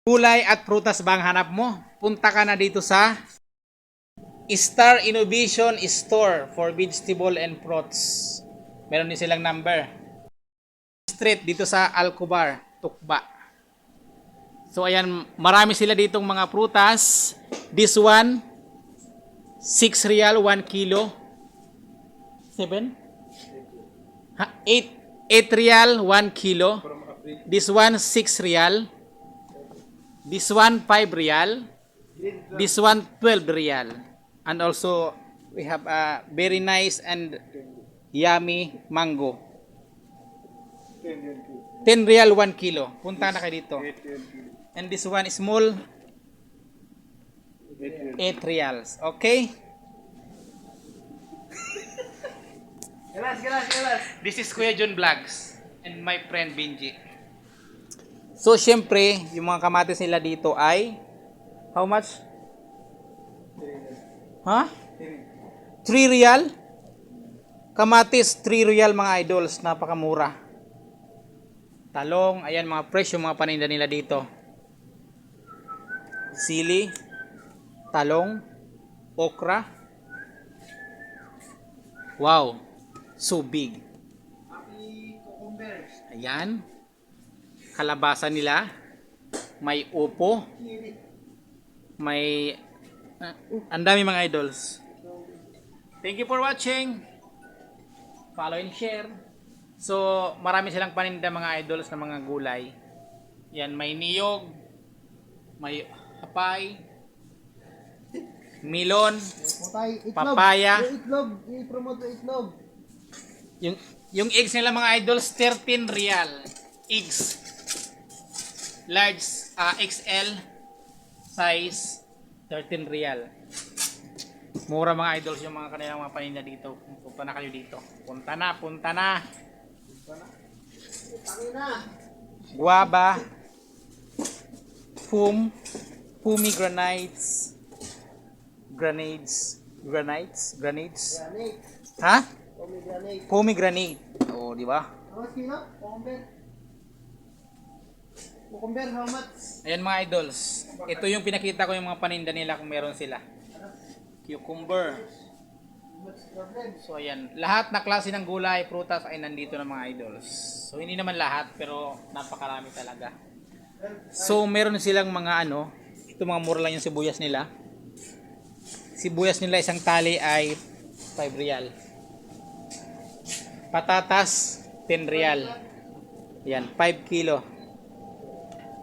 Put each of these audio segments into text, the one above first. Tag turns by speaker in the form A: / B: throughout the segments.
A: Gulay at prutas ba ang hanap mo? Punta ka na dito sa Star Innovation Store for Vegetable and Fruits. Meron din silang number. Street dito sa Alcobar, Tukba. So ayan, marami sila ditong mga prutas. This one, 6 real, 1 kilo. 7? 8 real, 1 kilo. This one, 6 real. This one, 5 real. This one, 12 real. And also, we have a very nice and yummy mango. 10 real, 1 kilo. Punta na kayo dito. And this one is small, 8 reals. Okay? This is Kuya John Vlogs and my friend Benji. So, syempre, yung mga kamatis nila dito ay how much? Ha? 3 real? Kamatis, 3 real mga idols. Napakamura. Talong, ayan mga fresh yung mga paninda nila dito. Sili, talong, okra. Wow, so big. Ayan. Kalabasa nila. May upo. May ang dami mga idols. Thank you for watching. Follow and share. So, marami silang paninda mga idols na mga gulay. Yan, may niyog, may hapay, melon, papaya.
B: I-promote itlog.
A: Yung eggs nila mga idols, 13 real. Eggs. Large, XL size, 13 real. Mura mga idols yung mga kanilang mga paninda dito. Punta na kayo dito. Punta na. Guava, pomegranates, grenades. Ha? Pomegranate. Oh, di ba?
B: Cucumber, how much?
A: Ayan mga idols. Ito yung pinakita ko yung mga paninda nila kung meron sila. Cucumber. So ayan, lahat na klase ng gulay, prutas ay nandito na mga idols. So hindi naman lahat pero napakarami talaga. So meron silang mga ito mga mura lang yung sibuyas nila. Sibuyas nila isang tali ay 5 real. Patatas 10 real. Yan, 5 kilo.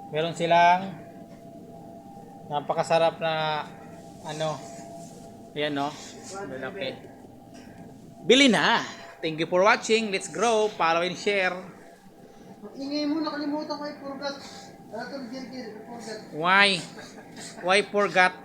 A: Meron silang napakasarap na ayan no. Malaki. Bili na. Thank you for watching. Let's grow, follow and share.
B: Ingay mo, nakalimutan ko i-forgot. Forgot.
A: Why forgot?